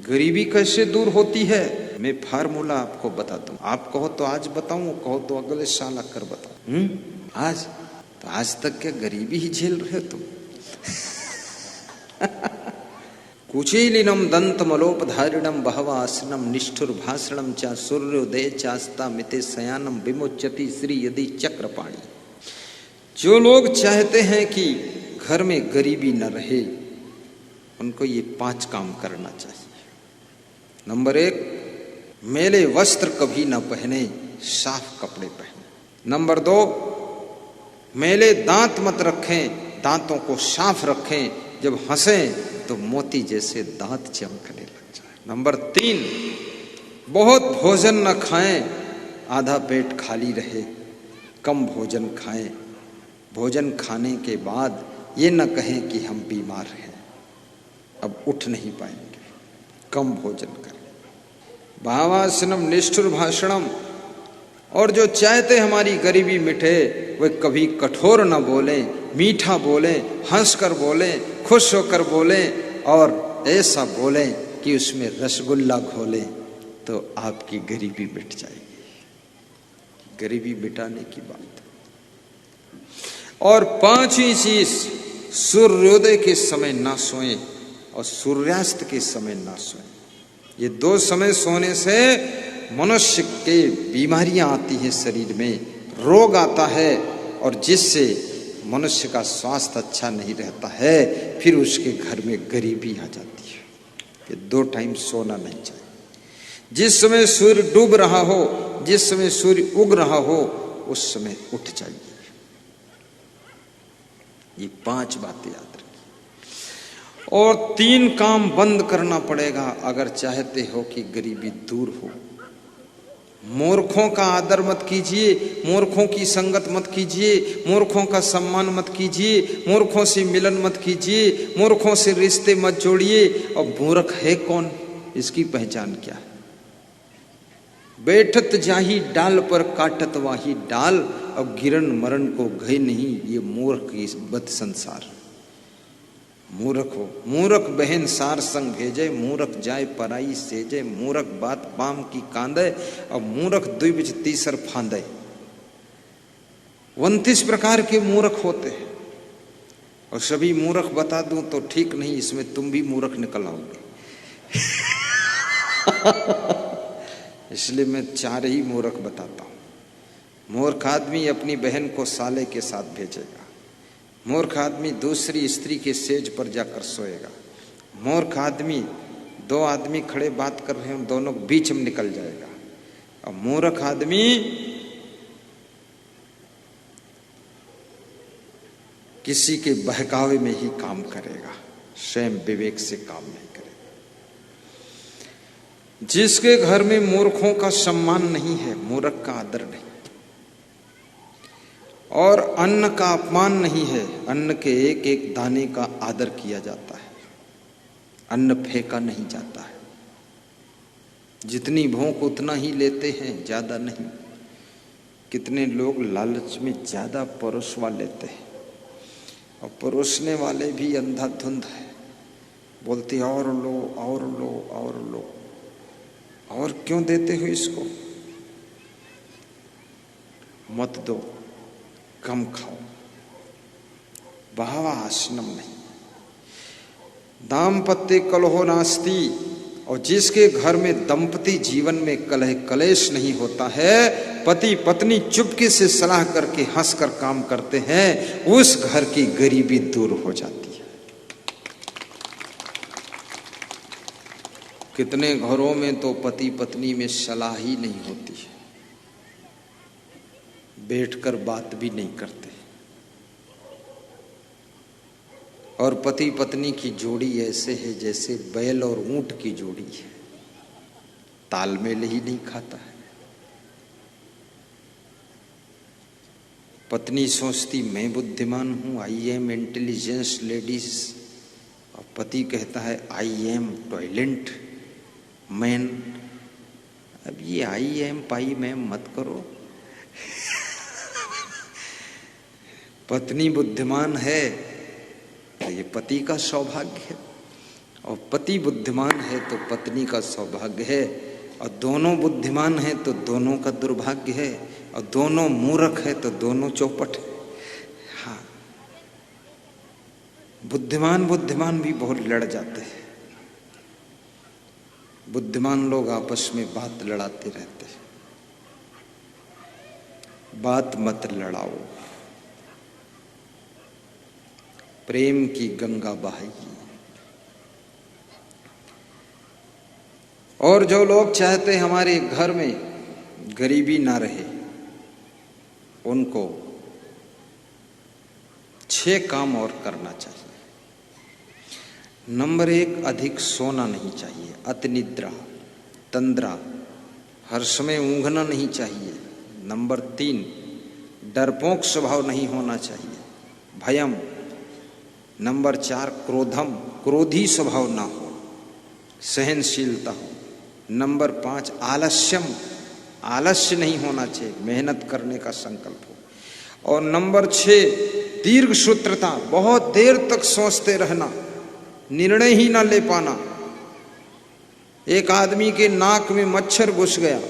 गरीबी कैसे दूर होती है? मैं फार्मूला आपको बताता हूँ। आप कहो तो आज बताऊं, कहो तो अगले साल आकर बताऊं। आज तो आज तक क्या गरीबी ही झेल रहे हो तुम? कुचीलिनम दंतमलोपधारिणम बहवासनम निष्ठुर भाषणम चा सूर्योदय चास्ता मिते शयानम विमोचति श्री यदि चक्रपाणी। जो लोग चाहते हैं कि घर में गरीबी न रहे, उनको ये 5 काम करना चाहिए। नंबर 1, मैले वस्त्र कभी न पहने, साफ कपड़े पहने। नंबर 2, मैले दांत मत रखें, दांतों को साफ रखें, जब हंसें तो मोती जैसे दांत चमकने लग जाए। नंबर 3, बहुत भोजन न खाएं, आधा पेट खाली रहे, कम भोजन खाएं। भोजन खाने के बाद ये न कहें कि हम बीमार हैं, अब उठ नहीं पाएंगे, कम भोजन करें। भावासनम निष्ठुर भाषणम, और जो चाहते हमारी गरीबी मिटे वे कभी कठोर न बोले, मीठा बोले, हंसकर बोले, खुश होकर बोले, और ऐसा बोले कि उसमें रसगुल्ला घोले, तो आपकी गरीबी मिट जाएगी। गरीबी मिटाने की बात। और 5वीं चीज, सूर्योदय के समय ना सोएं और सूर्यास्त के समय ना सोएं। ये 2 समय सोने से मनुष्य के बीमारियां आती हैं, शरीर में रोग आता है, और जिससे मनुष्य का स्वास्थ्य अच्छा नहीं रहता है, फिर उसके घर में गरीबी आ जाती है। ये 2 टाइम सोना नहीं चाहिए। जिस समय सूर्य डूब रहा हो, जिस समय सूर्य उग रहा हो, उस समय उठ जाइए। ये 5 बातें याद रखिए। और 3 काम बंद करना पड़ेगा अगर चाहते हो कि गरीबी दूर हो। मूर्खों का आदर मत कीजिए, मूर्खों की संगत मत कीजिए, मूर्खों का सम्मान मत कीजिए, मूर्खों से मिलन मत कीजिए, मूर्खों से रिश्ते मत जोड़िए। और मूर्ख है कौन, इसकी पहचान क्या है? बैठत जाही डाल पर काटत वाही डाल, अब गिरन मरण को गए नहीं, ये मूर्ख की बद संसार। मूर्ख हो, मूर्ख बहन सार संग भेजे, मूर्ख जाए पराई सेजे, मूर्ख बात पाम की कांदे, और मूर्ख द्विज तीसर फांदे। 29 प्रकार के मूर्ख होते हैं, और सभी मूर्ख बता दूं तो ठीक नहीं, इसमें तुम भी मूर्ख निकल आओगे। इसलिए मैं 4 ही मूर्ख बताता हूं। मूर्ख आदमी अपनी बहन को साले के साथ भेजेगा। मूर्ख आदमी दूसरी स्त्री के सेज पर जाकर सोएगा। मूर्ख आदमी 2 आदमी खड़े बात कर रहे हैं, दोनों बीच में निकल जाएगा। और मूर्ख आदमी किसी के बहकावे में ही काम करेगा, स्वयं विवेक से काम नहीं करेगा। जिसके घर में मूर्खों का सम्मान नहीं है, मूर्ख का आदर नहीं, और अन्न का अपमान नहीं है, अन्न के एक एक दाने का आदर किया जाता है, अन्न फेंका नहीं जाता है। जितनी भूख उतना ही लेते हैं, ज्यादा नहीं। कितने लोग लालच में ज्यादा परोसवा लेते हैं, और परोसने वाले भी अंधाधुंध है, बोलते और लो और लो और लो। और क्यों देते हो इसको? मत दो, कम खाओ। बहवा आसनम नहीं। दाम्पत्य कलहो नास्ति, और जिसके घर में दंपति जीवन में कलह कलेश नहीं होता है, पति पत्नी चुपके से सलाह करके हंसकर काम करते हैं, उस घर की गरीबी दूर हो जाती है। कितने घरों में तो पति पत्नी में सलाह ही नहीं होती है, बैठकर बात भी नहीं करते। और पति पत्नी की जोड़ी ऐसे है जैसे बैल और ऊंट की जोड़ी है, तालमेल ही नहीं खाता है। पत्नी सोचती मैं बुद्धिमान हूं, आई एम इंटेलिजेंस लेडीज, और पति कहता है आई एम टॉयलेंट मैन। अब ये आई एम पाई मैम मत करो। पत्नी बुद्धिमान है तो ये पति का सौभाग्य है, और पति बुद्धिमान है तो पत्नी का सौभाग्य है, और दोनों बुद्धिमान है तो दोनों का दुर्भाग्य है, और दोनों मूर्ख है तो दोनों चौपट है। हाँ, बुद्धिमान भी बहुत लड़ जाते हैं। बुद्धिमान लोग आपस में बात लड़ाते रहते हैं। बात मत लड़ाओ, प्रेम की गंगा बहाइए। और जो लोग चाहते हैं हमारे घर में गरीबी ना रहे, उनको 6 काम और करना चाहिए। नंबर 1, अधिक सोना नहीं चाहिए, अति निद्रा, तंद्रा, हर समय ऊँघना नहीं चाहिए। नंबर 3, डरपोक स्वभाव नहीं होना चाहिए, भयम। नंबर 4, क्रोधम, क्रोधी स्वभाव ना हो, सहनशीलता हो। नंबर 5, आलस्यम, आलस्य नहीं होना चाहिए, मेहनत करने का संकल्प हो। और नंबर 6, दीर्घ सूत्रता, बहुत देर तक सोचते रहना, निर्णय ही ना ले पाना। एक आदमी के नाक में मच्छर घुस गया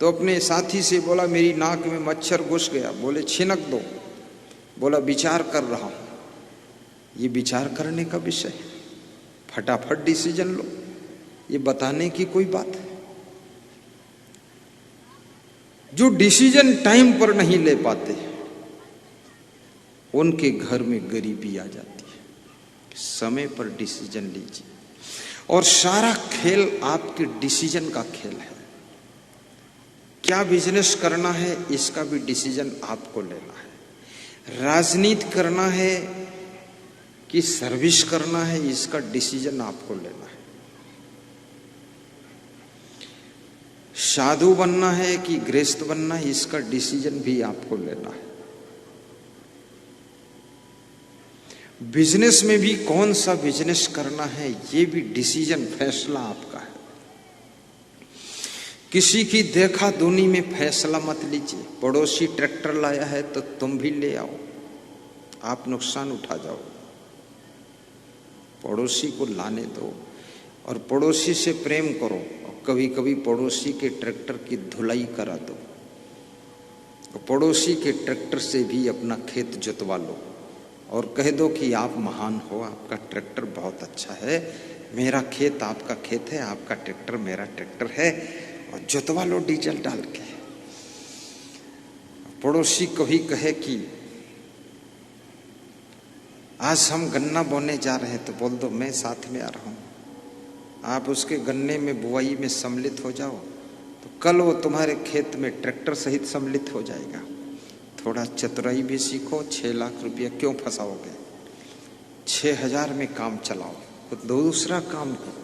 तो अपने साथी से बोला मेरी नाक में मच्छर घुस गया, बोले छिनक दो, बोला विचार कर रहा हूं। ये विचार करने का विषय है, फटाफट डिसीजन लो, ये बताने की कोई बात है। जो डिसीजन टाइम पर नहीं ले पाते उनके घर में गरीबी आ जाती है। समय पर डिसीजन लीजिए, और सारा खेल आपके डिसीजन का खेल है। क्या बिजनेस करना है इसका भी डिसीजन आपको लेना है। राजनीति करना है कि सर्विस करना है इसका डिसीजन आपको लेना है। साधु बनना है कि गृहस्थ बनना है इसका डिसीजन भी आपको लेना है। बिजनेस में भी कौन सा बिजनेस करना है ये भी डिसीजन, फैसला आपका है। किसी की देखा दुनी में फैसला मत लीजिए। पड़ोसी ट्रैक्टर लाया है तो तुम भी ले आओ, आप नुकसान उठा जाओ। पड़ोसी को लाने दो और पड़ोसी से प्रेम करो, और कभी कभी पड़ोसी के ट्रैक्टर की धुलाई करा दो। और पड़ोसी के ट्रैक्टर से भी अपना खेत जुतवा लो और कह दो कि आप महान हो, आपका ट्रैक्टर बहुत अच्छा है, मेरा खेत आपका खेत है, आपका ट्रैक्टर मेरा ट्रैक्टर है, और जुतवा लो डीजल डाल के। पड़ोसी कभी कहे कि आज हम गन्ना बोने जा रहे हैं तो बोल दो मैं साथ में आ रहा हूं, आप उसके गन्ने में बुआई में सम्मिलित हो जाओ, तो कल वो तुम्हारे खेत में ट्रैक्टर सहित सम्मिलित हो जाएगा। थोड़ा चतुराई भी सीखो। 6 लाख रुपया क्यों फंसाओगे? 6,000 में काम चलाओ, तो दूसरा काम करो।